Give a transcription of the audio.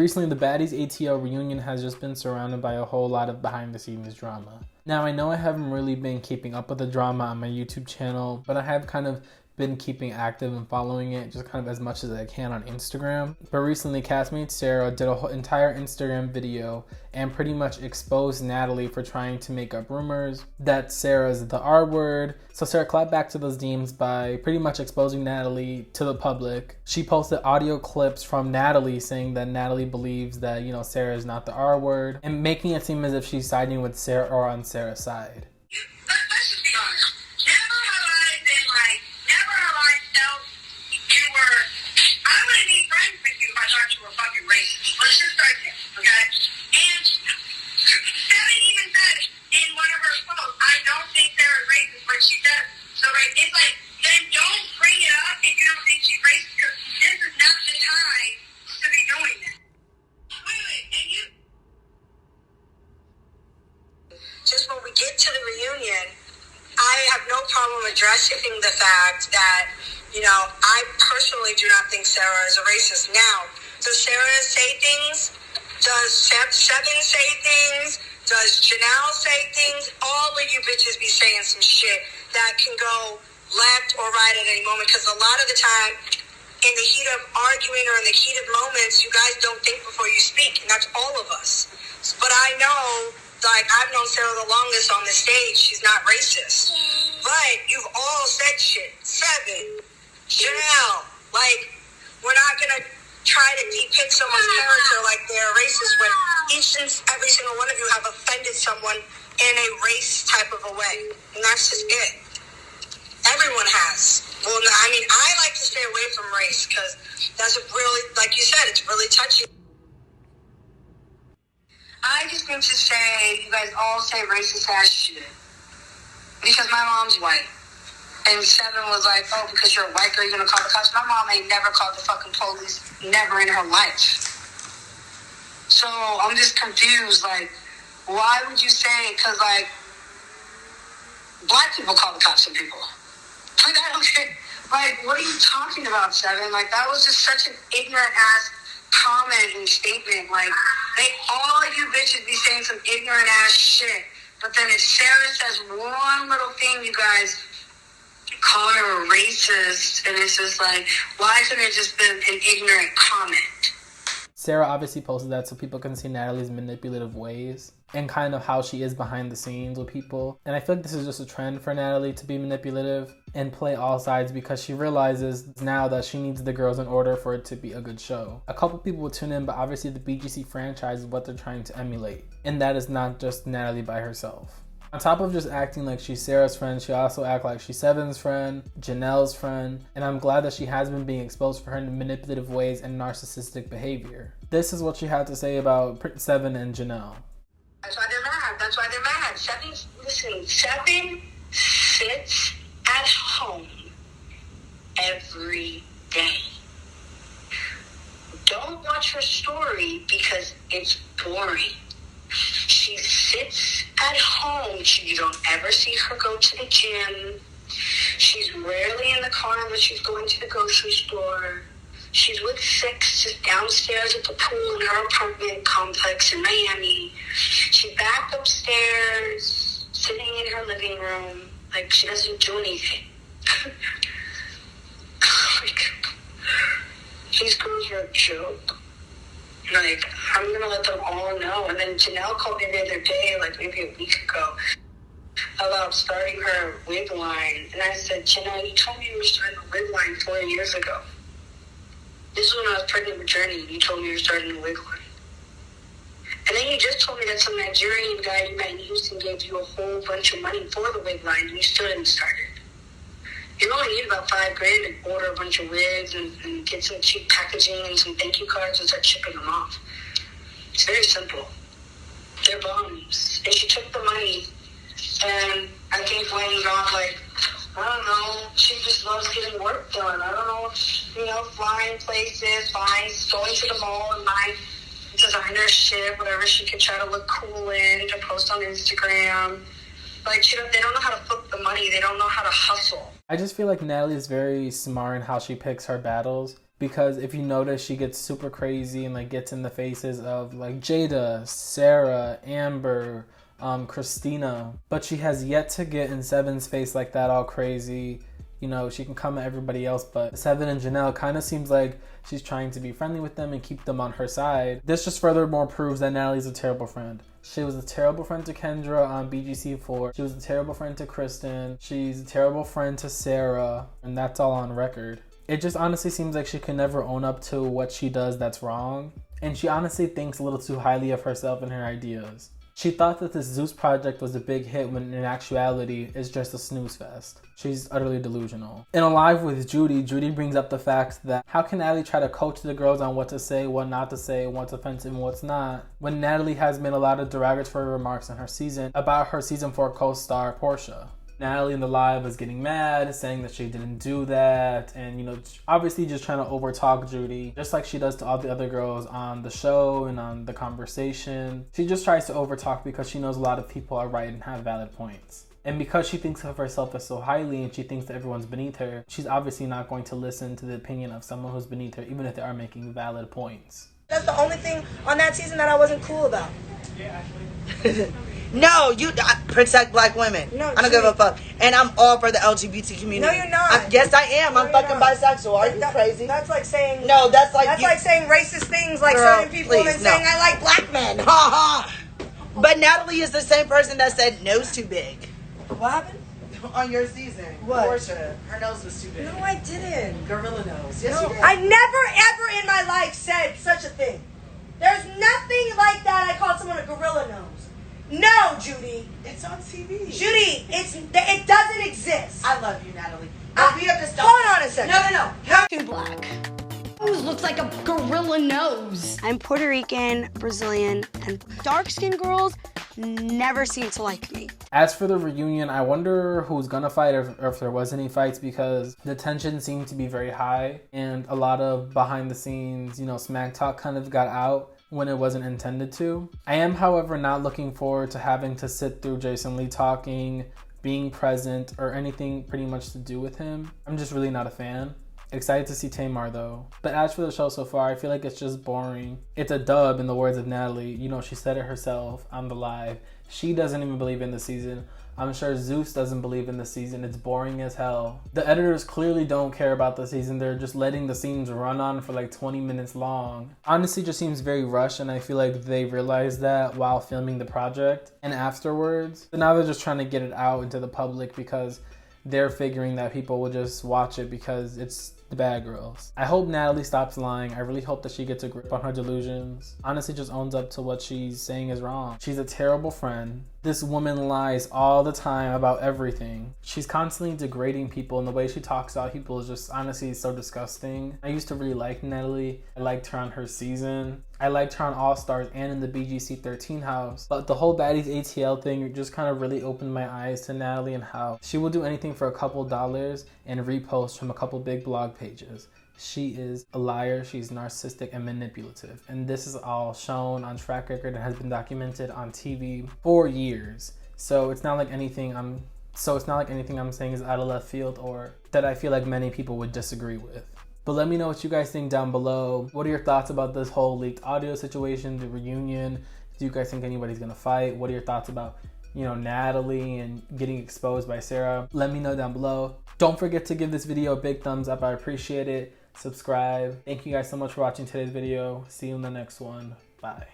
recently the Baddies Atl reunion has just been surrounded by a whole lot of behind the scenes drama. Now I know I haven't really been keeping up with the drama on my YouTube channel, but I have kind of been keeping active and following it just kind of as much as I can on Instagram. But recently castmate Sarah did a whole entire Instagram video and pretty much exposed Natalie for trying to make up rumors that Sarah's the R word. So Sarah clapped back to those DMs by pretty much exposing Natalie to the public. She posted audio clips from Natalie saying that Natalie believes that, you know, Sarah is not the R word and making it seem as if she's siding with Sarah or on Sarah's side. Addressing the fact that, you know, I personally do not think Sarah is a racist. Now, does Sarah say things? Does Seven say things? Does Janelle say things? All of you bitches be saying some shit that can go left or right at any moment, because a lot of the time, in the heat of arguing or in the heat of moments, you guys don't think before you speak, and that's all of us. But I know, like, I've known Sarah the longest on the stage. She's not racist. But you've all said shit. Seven, Janelle, like, we're not going to try to depict someone's character like they're racist when each and every single one of you have offended someone in a race type of a way. And that's just it. Everyone has. Well, I mean, I like to stay away from race because that's a really, like you said, it's really touchy. I just want to say, you guys all say racist ass shit. Because my mom's white. And Seven was like, oh, because you're a white girl, you're going to call the cops. My mom ain't never called the fucking police, never in her life. So I'm just confused. Like, why would you say, because, like, black people call the cops on people. Like, I don't get, like, what are you talking about, Seven? Like, that was just such an ignorant-ass comment and statement. Like, all of you bitches be saying some ignorant-ass shit. But then if Sarah says one little thing, you guys call her a racist, and it's just like, why couldn't it just been an ignorant comment? Sarah obviously posted that so people can see Natalie's manipulative ways and kind of how she is behind the scenes with people. And I feel like this is just a trend for Natalie to be manipulative and play all sides because she realizes now that she needs the girls in order for it to be a good show. A couple people will tune in, but obviously the BGC franchise is what they're trying to emulate. And that is not just Natalie by herself. On top of just acting like she's Sarah's friend, she also acts like she's Seven's friend, Janelle's friend, and I'm glad that she has been being exposed for her manipulative ways and narcissistic behavior. This is what she had to say about Seven and Janelle. That's why they're mad. That's why they're mad. Seven sits at home every day. Don't watch her story because it's boring. She sits at home. You don't ever see her go to the gym. She's rarely in the car unless she's going to the grocery store. She's with Six just downstairs at the pool in her apartment complex in Miami. She's back upstairs, sitting in her living room, like she doesn't do anything. Like, these girls are a joke. Like, I'm gonna let them all know. And then Janelle called me the other day, like maybe a week ago, about starting her wig line. And I said, Janelle, you told me you were starting a wig line 4 years ago. This is when I was pregnant with Journey. You told me you were starting a wig line. And then you just told me that some Nigerian guy you met in Houston gave you a whole bunch of money for the wig line, and you still didn't start it. You only need about $5,000 to order a bunch of wigs and get some cheap packaging and some thank you cards and start shipping them off. It's very simple. They're bums. And she took the money, and I think Wayne got like, I don't know, she just loves getting work done. I don't know, flying places, going to the mall and buying designer shit, whatever she can try to look cool in, to post on Instagram. Like, they don't know how to flip the money. They don't know how to hustle. I just feel like Natalie is very smart in how she picks her battles. because if you notice, she gets super crazy and like gets in the faces of like Jada, Sarah, Amber, Christina, but she has yet to get in Seven's face like that all crazy. You know, she can come at everybody else, but Seven and Janelle kind of seems like she's trying to be friendly with them and keep them on her side. This just furthermore proves that Natalie's a terrible friend. She was a terrible friend to Kendra on BGC4. She was a terrible friend to Kristen. She's a terrible friend to Sarah, and that's all on record. It just honestly seems like she can never own up to what she does that's wrong, and she honestly thinks a little too highly of herself and her ideas. She thought that this Zeus project was a big hit when in actuality it's just a snooze fest. She's utterly delusional. In a live with Judy, Judy brings up the fact that how can Natalie try to coach the girls on what to say, what not to say, what's offensive and what's not, when Natalie has made a lot of derogatory remarks in her season about her season 4 co-star Portia. Natalie in the live was getting mad, saying that she didn't do that, and you know, obviously just trying to overtalk Judy, just like she does to all the other girls on the show and on The Conversation. She just tries to overtalk because she knows a lot of people are right and have valid points. And because she thinks of herself as so highly and she thinks that everyone's beneath her, she's obviously not going to listen to the opinion of someone who's beneath her, even if they are making valid points. That's the only thing on that season that I wasn't cool about. Yeah, actually. No, you protect black women. No, I don't give a fuck. And I'm all for the LGBT community. No, you're not. Yes, I am. I'm fucking bisexual. Are you crazy? That's like saying... No, that's like... That's like saying racist things like Girl, certain people please, and no. saying I like black men. Ha ha. But Natalie is the same person that said nose too big. What happened? On your season. What? Portia. Her nose was too big. No, I didn't. Gorilla nose. Yes, No, you did. I never ever in my life said such a thing. There's nothing like that I called someone a gorilla nose. No, Judy. It's on TV. Judy, it doesn't exist. I love you, Natalie. But we have to stop. Hold on a second. No. Too black. Nose looks like a gorilla nose. I'm Puerto Rican, Brazilian, and dark-skinned girls never seem to like me. As for the reunion, I wonder who's gonna fight or if there was any fights, because the tension seemed to be very high and a lot of behind the scenes, you know, smack talk kind of got out when it wasn't intended to. I am, however, not looking forward to having to sit through Jason Lee talking, being present, or anything pretty much to do with him. I'm just really not a fan. Excited to see Tamar though. But as for the show so far, I feel like it's just boring. It's a dub in the words of Natalie. You know, she said it herself on the live. She doesn't even believe in the season. I'm sure Zeus doesn't believe in the season. It's boring as hell. The editors clearly don't care about the season. They're just letting the scenes run on for like 20 minutes long. Honestly, just seems very rushed, and I feel like they realized that while filming the project and afterwards. So now they're just trying to get it out into the public because they're figuring that people will just watch it because it's the Bad Girls. I hope Natalie stops lying. I really hope that she gets a grip on her delusions. Honestly, just owns up to what she's saying is wrong. She's a terrible friend. This woman lies all the time about everything. She's constantly degrading people, and the way she talks about people is just honestly so disgusting. I used to really like Natalie. I liked her on her season. I liked her on All Stars and in the BGC 13 house. But the whole Baddies Atl thing just kind of really opened my eyes to Natalie and how she will do anything for a couple dollars and repost from a couple big blog pages. She is a liar, she's narcissistic and manipulative. And this is all shown on track record and has been documented on TV for years. So it's not like anything I'm saying is out of left field or that I feel like many people would disagree with. But let me know what you guys think down below. What are your thoughts about this whole leaked audio situation, the reunion? Do you guys think anybody's gonna fight? What are your thoughts about, you know, Natalie and getting exposed by Sarah? Let me know down below. Don't forget to give this video a big thumbs up. I appreciate it. Subscribe. Thank you guys so much for watching today's video. See you in the next one. Bye.